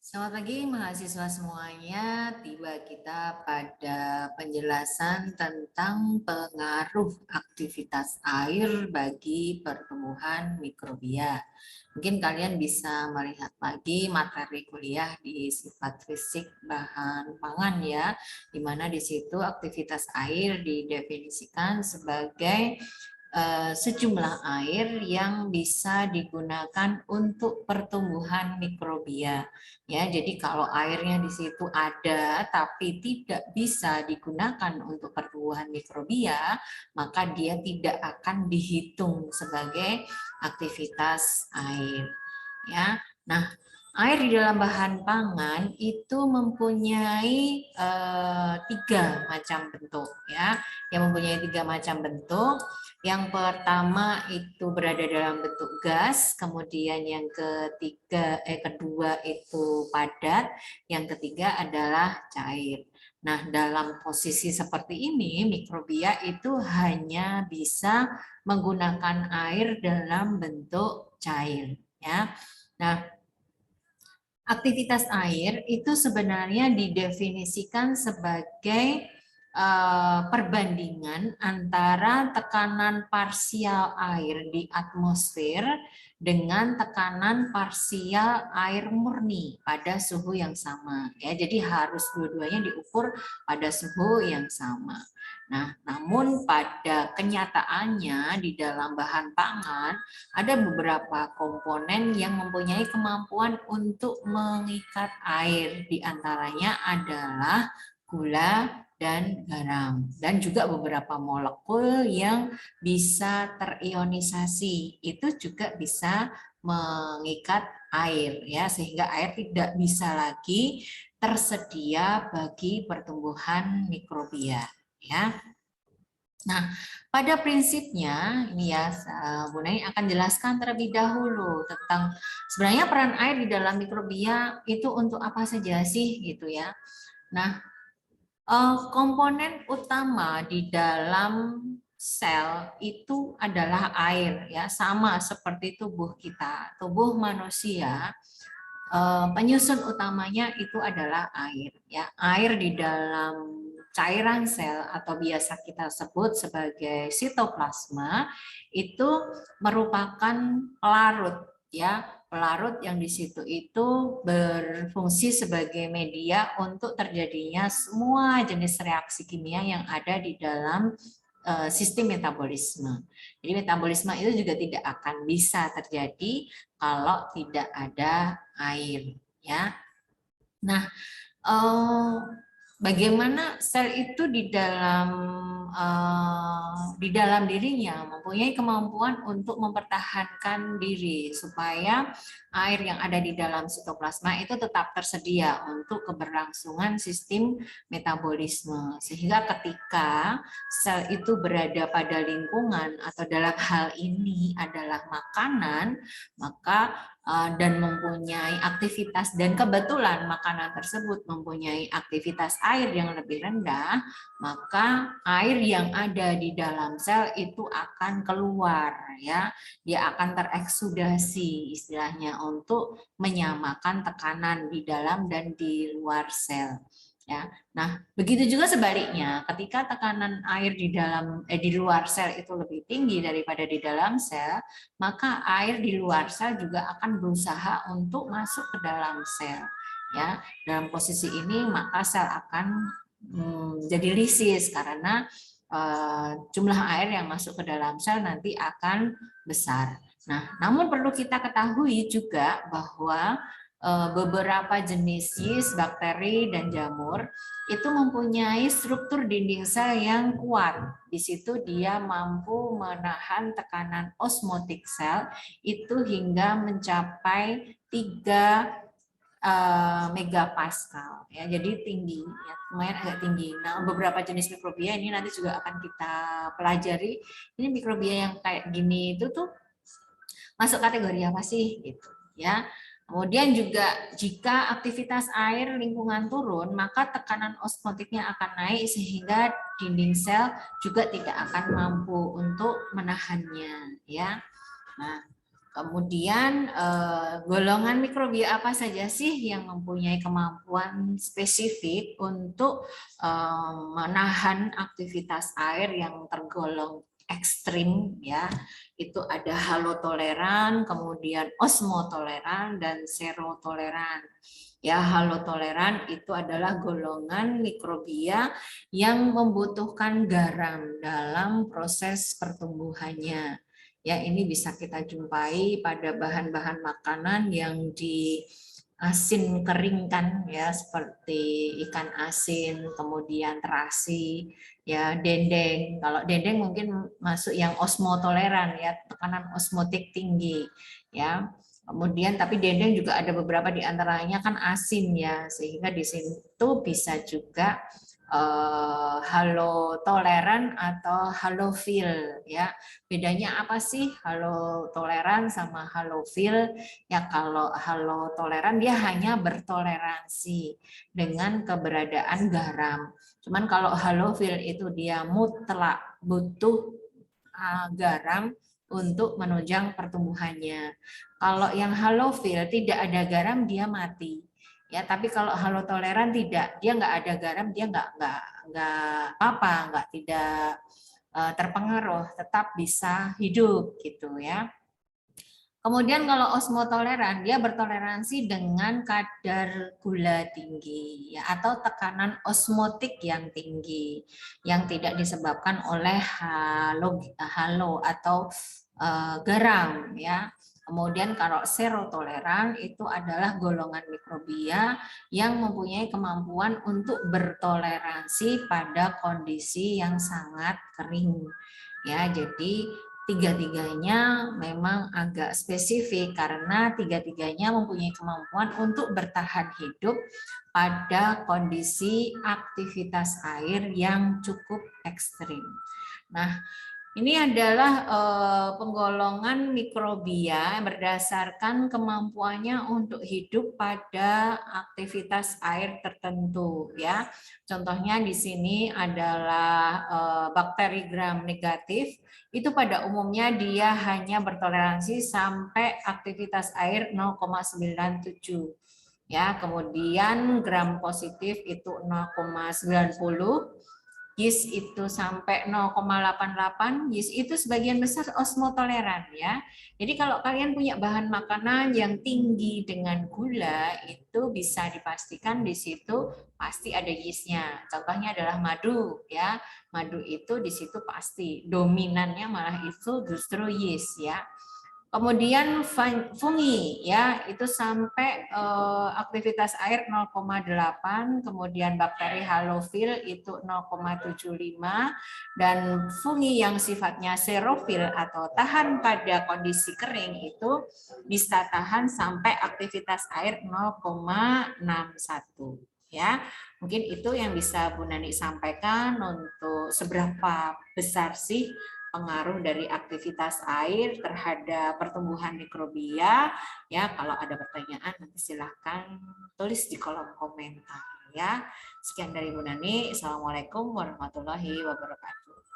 Selamat pagi mahasiswa semuanya. Tiba kita pada penjelasan tentang pengaruh aktivitas air bagi pertumbuhan mikrobia. Mungkin kalian bisa melihat lagi materi kuliah di sifat fisik bahan pangan ya, di mana di situ aktivitas air didefinisikan sebagai sejumlah air yang bisa digunakan untuk pertumbuhan mikrobia. Ya, jadi kalau airnya di situ ada tapi tidak bisa digunakan untuk pertumbuhan mikrobia, maka dia tidak akan dihitung sebagai aktivitas air. Ya, nah air di dalam bahan pangan itu mempunyai tiga macam bentuk ya, yang mempunyai tiga macam bentuk. Yang pertama itu berada dalam bentuk gas, kemudian yang kedua itu padat, yang ketiga adalah cair. Nah, dalam posisi seperti ini, mikrobia itu hanya bisa menggunakan air dalam bentuk cair, ya. Nah, aktivitas air itu sebenarnya didefinisikan sebagai perbandingan antara tekanan parsial air di atmosfer dengan tekanan parsial air murni pada suhu yang sama. Ya, jadi harus dua-duanya diukur pada suhu yang sama. Nah, namun pada kenyataannya di dalam bahan pangan ada beberapa komponen yang mempunyai kemampuan untuk mengikat air. Di antaranya adalah gula dan garam. Dan juga beberapa molekul yang bisa terionisasi. Itu juga bisa mengikat air ya, sehingga air tidak bisa lagi tersedia bagi pertumbuhan mikrobia ya. Nah, pada prinsipnya ini ya Bu Nai akan jelaskan terlebih dahulu tentang sebenarnya peran air di dalam mikrobia itu untuk apa saja sih gitu ya. Nah, komponen utama di dalam sel itu adalah air ya, sama seperti tubuh kita. Tubuh manusia penyusun utamanya itu adalah air ya. Air di dalam cairan sel atau biasa kita sebut sebagai sitoplasma itu merupakan pelarut ya, pelarut yang di situ itu berfungsi sebagai media untuk terjadinya semua jenis reaksi kimia yang ada di dalam sistem metabolisme. Jadi metabolisme itu juga tidak akan bisa terjadi kalau tidak ada air ya. Nah, eh, bagaimana sel itu di dalam dirinya mempunyai kemampuan untuk mempertahankan diri supaya air yang ada di dalam sitoplasma itu tetap tersedia untuk keberlangsungan sistem metabolisme, sehingga ketika sel itu berada pada lingkungan atau dalam hal ini adalah makanan, maka dan mempunyai aktivitas dan kebetulan makanan tersebut mempunyai aktivitas air yang lebih rendah, maka air yang ada di dalam sel itu akan keluar ya. Dia akan tereksudasi istilahnya untuk menyamakan tekanan di dalam dan di luar sel. Ya. Nah, begitu juga sebaliknya, ketika tekanan air di luar sel itu lebih tinggi daripada di dalam sel, maka air di luar sel juga akan berusaha untuk masuk ke dalam sel. Ya, dalam posisi ini maka sel akan jadi lisis karena jumlah air yang masuk ke dalam sel nanti akan besar. Nah, namun perlu kita ketahui juga bahwa beberapa jenis yeast, bakteri, dan jamur itu mempunyai struktur dinding sel yang kuat. Di situ dia mampu menahan tekanan osmotik sel itu hingga mencapai 3 megapascal ya, jadi tinggi ya, lumayan agak tinggi. Nah, beberapa jenis mikrobia ini nanti juga akan kita pelajari. Ini mikrobia yang kayak gini itu tuh masuk kategori apa sih gitu ya. Kemudian juga jika aktivitas air lingkungan turun, maka tekanan osmotiknya akan naik sehingga dinding sel juga tidak akan mampu untuk menahannya ya. Nah, Kemudian golongan mikrobia apa saja sih yang mempunyai kemampuan spesifik untuk menahan aktivitas air yang tergolong ekstrim ya. Itu ada halotoleran, kemudian osmotoleran dan serotoleran. Ya, halotoleran itu adalah golongan mikrobia yang membutuhkan garam dalam proses pertumbuhannya. Ya, ini bisa kita jumpai pada bahan-bahan makanan yang diasin keringkan ya, seperti ikan asin, kemudian terasi, ya dendeng. Kalau dendeng mungkin masuk yang osmotoleran ya, tekanan osmotik tinggi ya. Kemudian tapi dendeng juga ada beberapa di antaranya kan asin ya, sehingga di situ bisa juga halotoleran atau halofil ya. Bedanya apa sih halotoleran sama halofil? Ya kalau halotoleran dia hanya bertoleransi dengan keberadaan garam. Cuman kalau halofil itu dia mutlak butuh garam untuk menunjang pertumbuhannya. Kalau yang halofil tidak ada garam dia mati. Ya, tapi kalau halotoleran tidak, dia nggak ada garam, dia nggak apa, nggak tidak terpengaruh, tetap bisa hidup gitu ya. Kemudian kalau osmotoleran, dia bertoleransi dengan kadar gula tinggi ya, atau tekanan osmotik yang tinggi yang tidak disebabkan oleh halo atau garam ya. Kemudian kalau serotoleran itu adalah golongan mikrobia yang mempunyai kemampuan untuk bertoleransi pada kondisi yang sangat kering. Ya, jadi tiga-tiganya memang agak spesifik karena tiga-tiganya mempunyai kemampuan untuk bertahan hidup pada kondisi aktivitas air yang cukup ekstrim. Nah, ini adalah penggolongan mikrobia berdasarkan kemampuannya untuk hidup pada aktivitas air tertentu ya. Contohnya di sini adalah bakteri gram negatif. Itu pada umumnya dia hanya bertoleransi sampai aktivitas air 0,97 ya. Kemudian gram positif itu 0,90, yeast itu sampai 0,88, yeast itu sebagian besar osmotoleran ya. Jadi kalau kalian punya bahan makanan yang tinggi dengan gula, itu bisa dipastikan di situ pasti ada yeastnya. Contohnya adalah madu ya. Madu itu di situ pasti dominannya malah itu justru yeast ya. Kemudian fungi ya, itu sampai aktivitas air 0,8, kemudian bakteri halofil itu 0,75 dan fungi yang sifatnya serofil atau tahan pada kondisi kering itu bisa tahan sampai aktivitas air 0,61 ya. Mungkin itu yang bisa Bu Nani sampaikan untuk seberapa besar sih pengaruh dari aktivitas air terhadap pertumbuhan mikrobia. Ya, kalau ada pertanyaan nanti silahkan tulis di kolom komentar ya. Sekian dari Bu Nani. Assalamualaikum warahmatullahi wabarakatuh.